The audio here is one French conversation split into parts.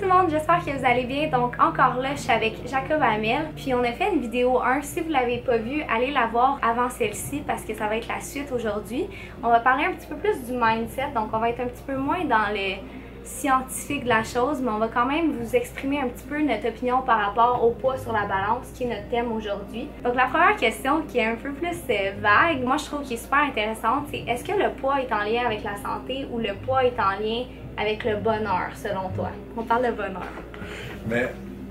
tout le monde, j'espère que vous allez bien. Donc encore là, je suis avec Jacob Hamel. Puis on a fait une vidéo 1. Si vous ne l'avez pas vue, allez la voir avant celle-ci parce que ça va être la suite aujourd'hui. On va parler un petit peu plus du mindset. Donc on va être un petit peu moins dans le scientifique de la chose, mais on va quand même vous exprimer un petit peu notre opinion par rapport au poids sur la balance, qui est notre thème aujourd'hui. Donc la première question, qui est un peu plus vague, moi je trouve qui est super intéressante, c'est est-ce que le poids est en lien avec la santé ou le poids est en lien avec le bonheur, selon toi? On parle de bonheur. Mais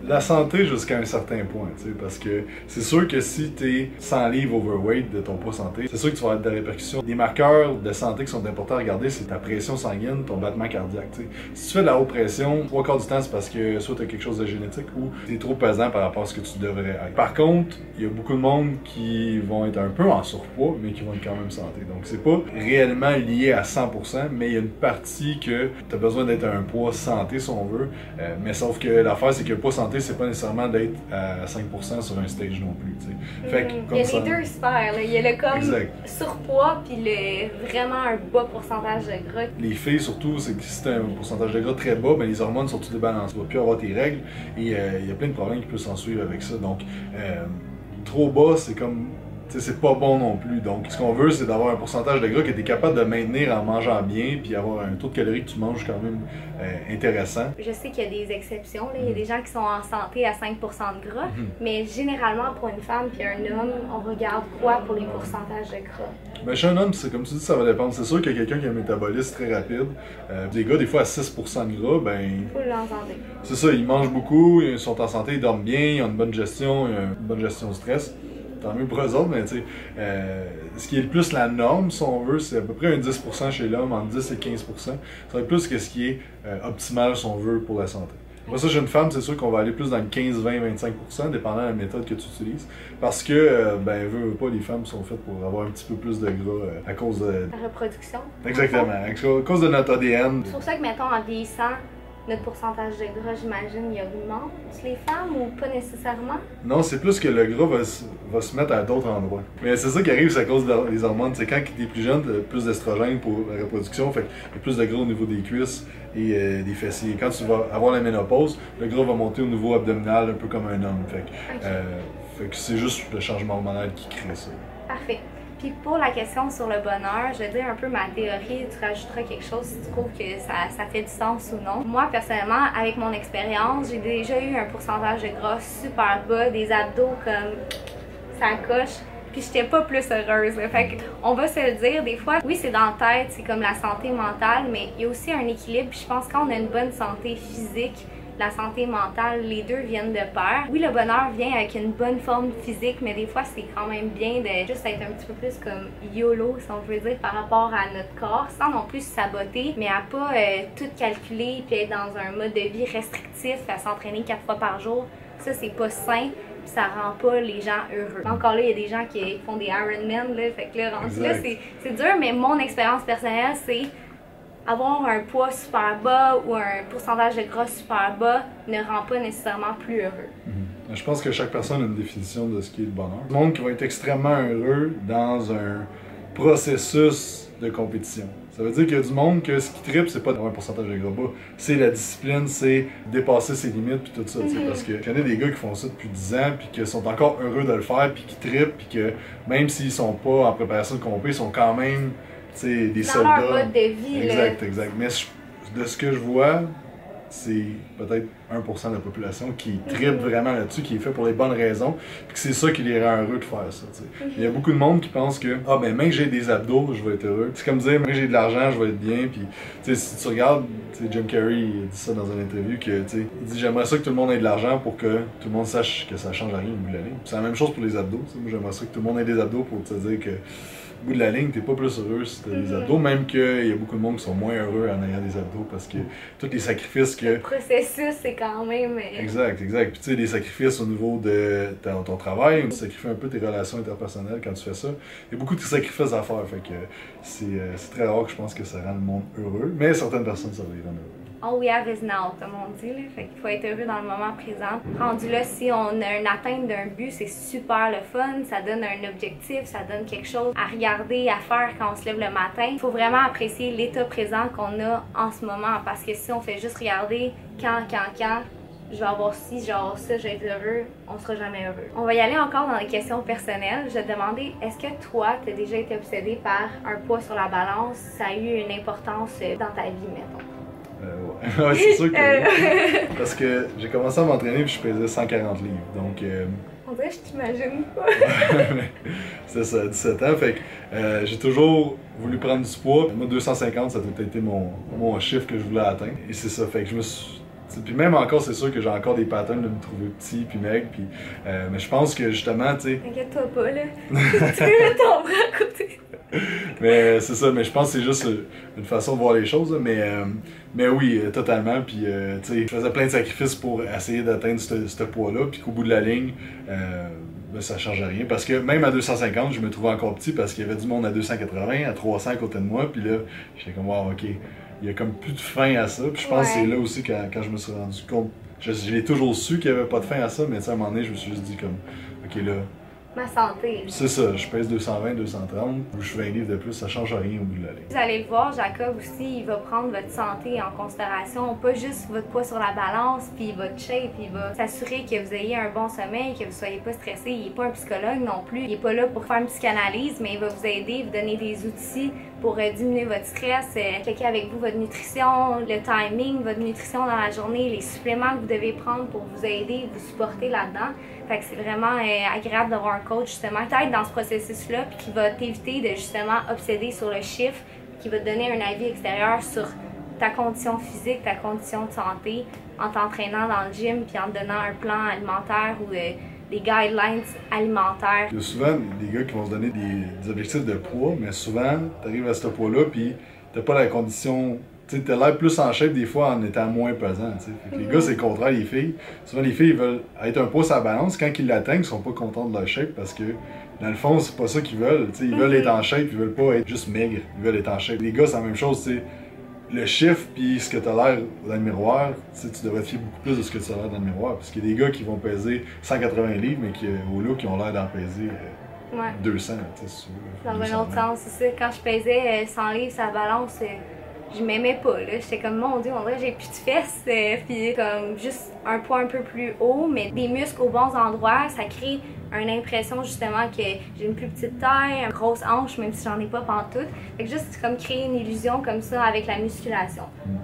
la santé jusqu'à un certain point, tu sais, parce que c'est sûr que si tu es 100 livres overweight de ton poids santé, c'est sûr que tu vas avoir des répercussions. Des marqueurs de santé qui sont importants à regarder, c'est ta pression sanguine, ton battement cardiaque, tu sais. Si tu fais de la haute pression, 3/4 du temps, c'est parce que soit tu as quelque chose de génétique ou tu es trop pesant par rapport à ce que tu devrais être. Par contre, il y a beaucoup de monde qui vont être un peu en surpoids, mais qui vont être quand même santé. Donc c'est pas réellement lié à 100%, mais il y a une partie que tu as besoin d'être à un poids santé, si on veut. Mais sauf que l'affaire, c'est que le poids santé, c'est pas nécessairement d'être à 5% sur un stage non plus, tu sais. Fait que, il y a les deux sphères, là. Il y a le comme surpoids puis vraiment un bas pourcentage de gras. Les filles surtout, c'est que si t'as un pourcentage de gras très bas, ben les hormones sont toutes débalancées. Tu vas plus avoir tes règles et il y a plein de problèmes qui peuvent s'en suivre avec ça. Donc trop bas, c'est comme c'est pas bon non plus. Donc, ce qu'on veut, c'est d'avoir un pourcentage de gras que tu es capable de maintenir en mangeant bien, puis avoir un taux de calories que tu manges quand même intéressant. Je sais qu'il y a des exceptions. Là. Il y a des gens qui sont en santé à 5% de gras, mais généralement, pour une femme puis un homme, on regarde quoi pour les pourcentages de gras? Ben, chez un homme, c'est comme tu dis, ça va dépendre. C'est sûr qu'il y a quelqu'un qui a un métabolisme très rapide. Des gars, des fois, à 6% de gras, ben... Faut l'entendre. C'est ça, ils mangent beaucoup, ils sont en santé, ils dorment bien, ils ont une bonne gestion, une bonne gestion du stress. Tant mieux pour eux autres, mais tu sais, ce qui est le plus la norme, si on veut, c'est à peu près un 10% chez l'homme, entre 10 et 15%. Ça va être plus que ce qui est optimal, si on veut, pour la santé. Pour ça, chez une femme, c'est sûr qu'on va aller plus dans le 15, 20, 25%, dépendant de la méthode que tu utilises. Parce que, ben, veux pas, les femmes sont faites pour avoir un petit peu plus de gras à cause de... La reproduction. Exactement, à cause de notre ADN. C'est pour ça que, mettons, en vieillissant, notre pourcentage de gras, j'imagine, il augmente les femmes ou pas nécessairement? Non, c'est plus que le gras va se mettre à d'autres endroits. Mais c'est ça qui arrive, c'est à cause des hormones. C'est quand tu es plus jeune, tu as plus d'estrogène pour la reproduction, fait qu'il y a plus de gras au niveau des cuisses et des fessiers. Quand tu vas avoir la ménopause, le gras va monter au niveau abdominal, un peu comme un homme. Fait que c'est juste le changement hormonal qui crée ça. Parfait. Puis pour la question sur le bonheur, je vais dire un peu ma théorie, tu rajouteras quelque chose si tu trouves que ça fait du sens ou non. Moi, personnellement, avec mon expérience, j'ai déjà eu un pourcentage de gras super bas, des abdos comme ça coche, puis j'étais pas plus heureuse. Là. Fait qu'on va se le dire, des fois, oui, c'est dans la tête, c'est comme la santé mentale, mais il y a aussi un équilibre. Puis je pense que quand on a une bonne santé physique, la santé mentale, les deux viennent de pair. Oui, le bonheur vient avec une bonne forme physique, mais des fois, c'est quand même bien de juste être un petit peu plus comme YOLO, si on peut dire, par rapport à notre corps, sans non plus se saboter, mais à pas tout calculer puis être dans un mode de vie restrictif, à s'entraîner 4 fois par jour. Ça, c'est pas sain. Ça rend pas les gens heureux. Encore là, il y a des gens qui font des Ironman, là, fait que là, rendu là, c'est dur, mais mon expérience personnelle, c'est avoir un poids super bas ou un pourcentage de gras super bas ne rend pas nécessairement plus heureux. Je pense que chaque personne a une définition de ce qui est le bonheur. Il y a des gens qui vont être extrêmement heureux dans un processus de compétition. Ça veut dire qu'il y a du monde que ce qui trippe, c'est pas d'avoir un pourcentage de gras bas, c'est la discipline, c'est dépasser ses limites puis tout ça. Parce que je connais des gars qui font ça depuis 10 ans puis qui sont encore heureux de le faire puis qui trippent puis que même s'ils sont pas en préparation de compé, ils sont quand même des soldats. Dans leur mode de vie. Exact. Mais de ce que je vois, c'est peut-être 1% de la population qui trippe vraiment là-dessus, qui est fait pour les bonnes raisons, puis que c'est ça qui les rend heureux de faire ça. Il y a beaucoup de monde qui pense que même que j'ai des abdos, je vais être heureux. C'est comme dire, même que j'ai de l'argent, je vais être bien. Puis si tu regardes, Jim Carrey il dit ça dans une interview que il dit j'aimerais ça que tout le monde ait de l'argent pour que tout le monde sache que ça change rien au bout de la ligne. C'est la même chose pour les abdos. Moi j'aimerais ça que tout le monde ait des abdos pour te dire que au bout de la ligne, t'es pas plus heureux si t'as des abdos, même qu'il y a beaucoup de monde qui sont moins heureux en ayant des abdos parce que tous les sacrifices que... Le processus, c'est quand même... Exact. Puis tu sais, des sacrifices au niveau de ton travail, tu sacrifies un peu tes relations interpersonnelles quand tu fais ça. Il y a beaucoup de sacrifices à faire, fait que c'est très rare que je pense que ça rend le monde heureux, mais certaines personnes, ça va les rendre heureux. all we have is now, comme on dit, là. Fait qu'il faut être heureux dans le moment présent. Rendu là, si on a une atteinte d'un but, c'est super le fun, ça donne un objectif, ça donne quelque chose à regarder, à faire quand on se lève le matin. Il faut vraiment apprécier l'état présent qu'on a en ce moment, parce que si on fait juste regarder quand, je vais avoir ci, je vais avoir ça, je vais être heureux, on sera jamais heureux. On va y aller encore dans les questions personnelles. Je vais te demander, est-ce que toi, tu as déjà été obsédé par un poids sur la balance? Ça a eu une importance dans ta vie, mettons? Ouais, c'est sûr que parce que j'ai commencé à m'entraîner puis je pesais 140 livres, donc... On dirait que je t'imagine pas. C'est ça, 17 ans, fait que j'ai toujours voulu prendre du poids. Moi, 250, ça a tout été mon chiffre que je voulais atteindre, et c'est ça, fait que je me suis... Puis même encore, c'est sûr que j'ai encore des patterns de me trouver petit puis maigre, puis mais je pense que justement, tu sais... T'inquiète-toi pas, là. Tu peux mettre ton bras à côté. Mais c'est ça, mais je pense que c'est juste une façon de voir les choses, là. Mais oui, totalement, puis tu sais, je faisais plein de sacrifices pour essayer d'atteindre ce poids-là, puis qu'au bout de la ligne, ben, ça change rien, parce que même à 250, je me trouvais encore petit, parce qu'il y avait du monde à 280, à 300 à côté de moi, puis là, j'étais comme, wow, ok, il y a comme plus de fin à ça, puis je pense que c'est là aussi quand je me suis rendu compte, je l'ai toujours su qu'il n'y avait pas de fin à ça, mais à un moment donné, je me suis juste dit comme, ok là, ma santé. c'est ça, je pèse 220, 230, ou je fais 20 livres de plus, ça change rien au bout de la ligne. Vous allez le voir, Jacob aussi, il va prendre votre santé en considération, pas juste votre poids sur la balance, puis votre shape, il va s'assurer que vous ayez un bon sommeil, que vous soyez pas stressé. Il est pas un psychologue non plus, il est pas là pour faire une psychanalyse, mais il va vous aider, vous donner des outils pour diminuer votre stress, checker avec vous votre nutrition, le timing, votre nutrition dans la journée, les suppléments que vous devez prendre pour vous aider, vous supporter là-dedans. Fait que c'est vraiment agréable d'avoir un coach justement qui t'aide dans ce processus-là puis qui va t'éviter de justement obséder sur le chiffre, qui va te donner un avis extérieur sur ta condition physique, ta condition de santé en t'entraînant dans le gym puis en te donnant un plan alimentaire ou des guidelines alimentaires. Il y a souvent des gars qui vont se donner des objectifs de poids, mais souvent, tu arrives à ce poids-là puis t'as pas la condition... Tu sais, t'as l'air plus en shape des fois en étant moins pesant, tu sais. Fait que les gars, c'est le contraire, les filles. Souvent, les filles, ils veulent être un poids sur la balance. Quand ils l'atteignent, ils sont pas contents de leur shape parce que, dans le fond, c'est pas ça qu'ils veulent. Tu sais, ils veulent être en shape, ils veulent pas être juste maigres. Ils veulent être en shape. Les gars, c'est la même chose, tu sais. Le chiffre puis ce que t'as l'air dans le miroir, tu devrais te fier beaucoup plus de ce que tu as l'air dans le miroir. Parce qu'il y a des gars qui vont peser 180 livres, mais qui, au look, qui ont l'air d'en peser 200, tu sais. Dans un autre sens, c'est ça. Quand je pesais 100 livres sur la balance, je m'aimais pas, là. J'étais comme, mon Dieu, on dirait que j'ai plus de fesses, puis comme juste un poids un peu plus haut, mais des muscles aux bons endroits, ça crée une impression justement que j'ai une plus petite taille, une grosse hanche, même si j'en ai pas pantoute. Fait que juste comme créer une illusion comme ça avec la musculation.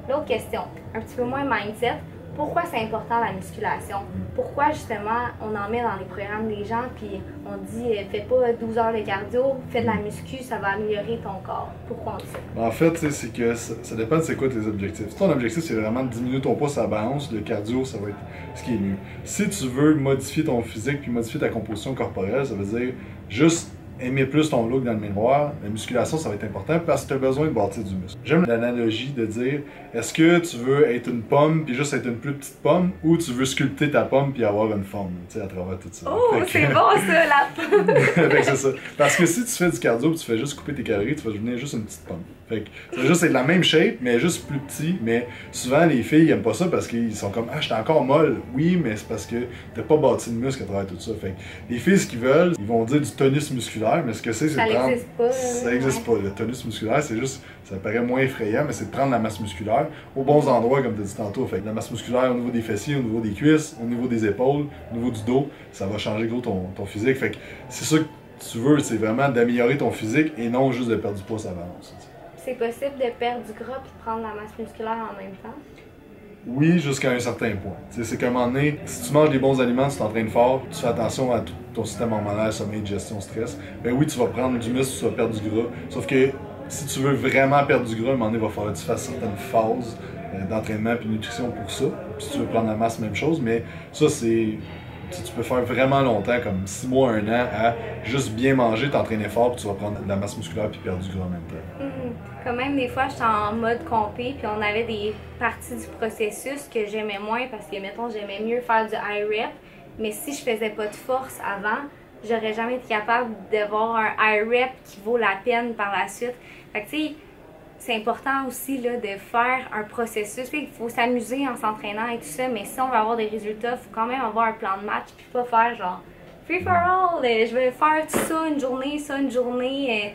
L'autre question, un petit peu moins mindset. Pourquoi c'est important la musculation? Pourquoi justement on en met dans les programmes des gens puis on dit fais pas 12 heures de cardio, fais de la muscu, ça va améliorer ton corps? Pourquoi on dit ça? En fait, c'est que ça dépend de c'est quoi tes objectifs. Si ton objectif c'est vraiment de diminuer ton poids sur la balance, le cardio ça va être ce qui est mieux. Si tu veux modifier ton physique puis modifier ta composition corporelle, ça veut dire juste aimer plus ton look dans le miroir, la musculation, ça va être important parce que tu as besoin de bâtir du muscle. J'aime l'analogie de dire, est-ce que tu veux être une pomme puis juste être une plus petite pomme ou tu veux sculpter ta pomme puis avoir une forme, tu sais, à travers tout ça. Oh, c'est bon ça, la pomme! C'est ça. Parce que si tu fais du cardio puis tu fais juste couper tes calories, tu vas devenir juste une petite pomme. Fait que tu vas juste être la même shape, mais juste plus petit. Mais souvent, les filles aiment pas ça parce qu'ils sont comme, ah, j'étais encore molle. Oui, mais c'est parce que t'as pas bâti de muscle à travers tout ça. Fait que les filles, ce qu'ils veulent, ils vont dire du tonus musculaire, mais ce que c'est de prendre... n'existe pas. Ça n'existe pas. Le tonus musculaire, c'est juste, ça paraît moins effrayant, mais c'est de prendre la masse musculaire aux bons endroits, comme tu as dit tantôt. Fait que la masse musculaire au niveau des fessiers, au niveau des cuisses, au niveau des épaules, au niveau du dos, ça va changer gros ton physique. Fait que c'est ça que tu veux, c'est vraiment d'améliorer ton physique et non juste de perdre du poids à la balance. C'est possible de perdre du gras et de prendre la masse musculaire en même temps? Oui, jusqu'à un certain point. C'est qu'à un moment donné, si tu manges des bons aliments, tu t'entraînes fort, tu fais attention à tout ton système hormonal, sommeil, digestion, stress, ben oui, tu vas prendre du muscle, tu vas perdre du gras. Sauf que si tu veux vraiment perdre du gras, à un moment donné, il va falloir que tu fasses certaines phases d'entraînement et de nutrition pour ça. Puis si tu veux prendre la masse, même chose, mais ça, c'est... Tu peux faire vraiment longtemps, comme 6 mois, 1 an, à juste bien manger, t'entraîner fort, puis tu vas prendre de la masse musculaire puis perdre du gras en même temps. Quand même, des fois, j'étais en mode compé, puis on avait des parties du processus que j'aimais moins parce que, mettons, j'aimais mieux faire du high rep, mais si je faisais pas de force avant, j'aurais jamais été capable d'avoir un high rep qui vaut la peine par la suite. Fait que, tu sais, c'est important aussi là, de faire un processus. Il faut s'amuser en s'entraînant et tout ça, mais si on veut avoir des résultats, il faut quand même avoir un plan de match, puis pas faire genre free for all, je vais faire ça une journée, ça une journée.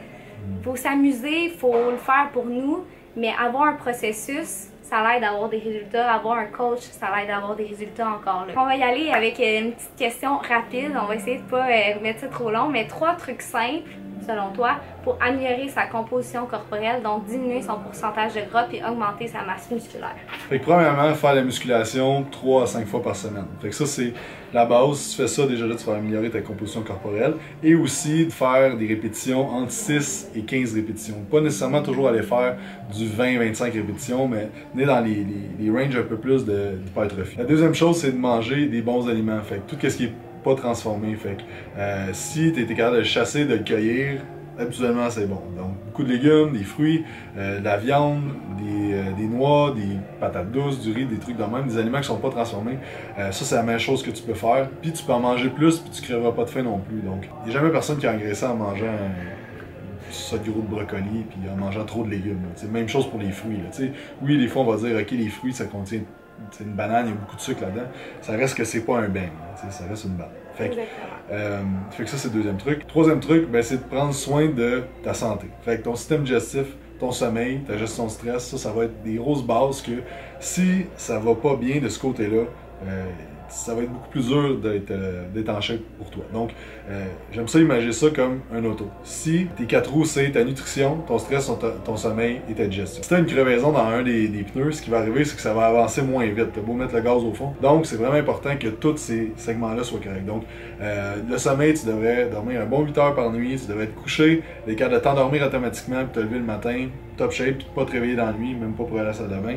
Faut s'amuser, il faut le faire pour nous, mais avoir un processus, ça l'aide à avoir des résultats. Avoir un coach, ça l'aide à avoir des résultats encore là. On va y aller avec une petite question rapide. On va essayer de pas mettre ça trop long, mais 3 trucs simples, selon toi, pour améliorer sa composition corporelle, donc diminuer son pourcentage de gras et augmenter sa masse musculaire. Fait que premièrement, faire la musculation 3 à 5 fois par semaine. Fait que ça, c'est la base. Si tu fais ça, déjà là, tu vas améliorer ta composition corporelle. Et aussi de faire des répétitions entre 6 et 15 répétitions. Pas nécessairement toujours aller faire du 20-25 répétitions, mais on est dans les ranges un peu plus d'hypertrophie. La deuxième chose, c'est de manger des bons aliments. Fait que tout ce qui est pas transformé. Fait que si tu étais capable de le chasser, de le cueillir, habituellement c'est bon. Donc beaucoup de légumes, des fruits, de la viande, des noix, des patates douces, du riz, des trucs de même, des aliments qui sont pas transformés. Ça c'est la meilleure chose que tu peux faire. Puis tu peux en manger plus, puis tu crèveras pas de faim non plus. Donc il n'y a jamais personne qui a engraissé en mangeant ça gros de brocoli puis en mangeant trop de légumes. C'est même chose pour les fruits. Là. Oui, des fois on va dire ok les fruits ça contient une banane, il y a beaucoup de sucre là-dedans. Ça reste que c'est pas un beigne, ça reste une banane. Fait que ça c'est le deuxième truc. Troisième truc, ben, c'est de prendre soin de ta santé. Fait que ton système digestif, ton sommeil, ta gestion de stress, ça va être des grosses bases que si ça va pas bien de ce côté-là, ça va être beaucoup plus dur d'être en shape pour toi. Donc, j'aime ça imaginer ça comme un auto. Si tes 4 roues, c'est ta nutrition, ton stress, ton sommeil et ta digestion. Si tu as une crevaison dans un des pneus, ce qui va arriver, c'est que ça va avancer moins vite. Tu as beau mettre le gaz au fond. Donc, c'est vraiment important que tous ces segments-là soient corrects. Donc, le sommeil, tu devrais dormir un bon 8 heures par nuit, tu devrais être couché, les cas de t'endormir automatiquement, puis te lever le matin, top shape, puis pas te réveiller dans la nuit, même pas pour aller à la salle de bain.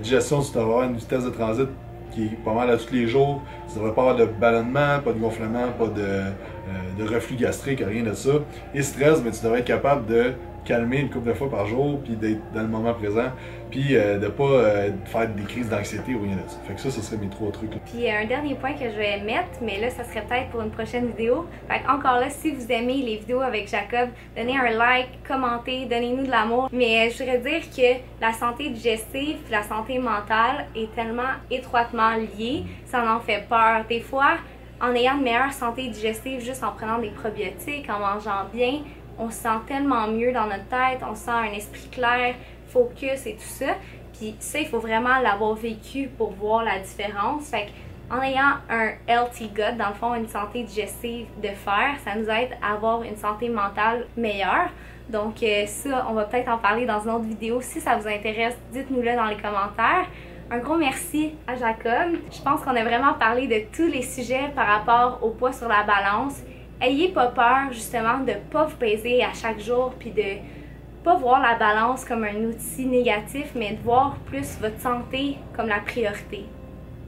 Digestion, tu devrais avoir une vitesse de transit qui est pas mal à tous les jours. Tu devrais pas avoir de ballonnement, pas de gonflement, pas de reflux gastrique, rien de ça. Et stress, mais tu devrais être capable de calmer une couple de fois par jour, puis d'être dans le moment présent, puis de pas faire des crises d'anxiété ou rien de ça. Fait que ça, ce serait mes 3 trucs. Là. Puis un dernier point que je vais mettre, mais là, ça serait peut-être pour une prochaine vidéo. Fait que encore là, si vous aimez les vidéos avec Jacob, donnez un like, commentez, donnez-nous de l'amour. Mais je voudrais dire que la santé digestive et la santé mentale est tellement étroitement liée, ça en fait peur. Des fois, en ayant une meilleure santé digestive, juste en prenant des probiotiques, en mangeant bien, on se sent tellement mieux dans notre tête, on sent un esprit clair, focus et tout ça. Puis ça, il faut vraiment l'avoir vécu pour voir la différence. Fait qu'en ayant un healthy gut, dans le fond, une santé digestive de fer, ça nous aide à avoir une santé mentale meilleure. Donc ça, on va peut-être en parler dans une autre vidéo. Si ça vous intéresse, dites-nous-le dans les commentaires. Un gros merci à Jacob. Je pense qu'on a vraiment parlé de tous les sujets par rapport au poids sur la balance. Ayez pas peur justement de pas vous peser à chaque jour puis de pas voir la balance comme un outil négatif, mais de voir plus votre santé comme la priorité.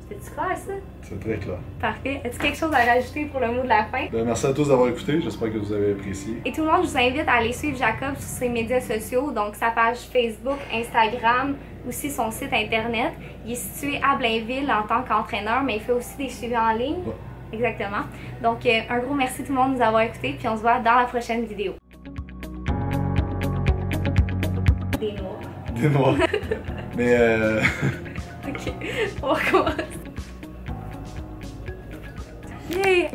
C'est-tu clair ça? C'est très clair. Parfait. As-tu quelque chose à rajouter pour le mot de la fin? Ben, merci à tous d'avoir écouté, j'espère que vous avez apprécié. Et tout le monde, je vous invite à aller suivre Jacob sur ses médias sociaux, donc sa page Facebook, Instagram, aussi son site internet. Il est situé à Blainville en tant qu'entraîneur, mais il fait aussi des suivis en ligne. Ouais. Exactement. Donc, un gros merci tout le monde de nous avoir écoutés, puis on se voit dans la prochaine vidéo. Des noirs. Des noirs. Mais Ok, on recommence. Yay!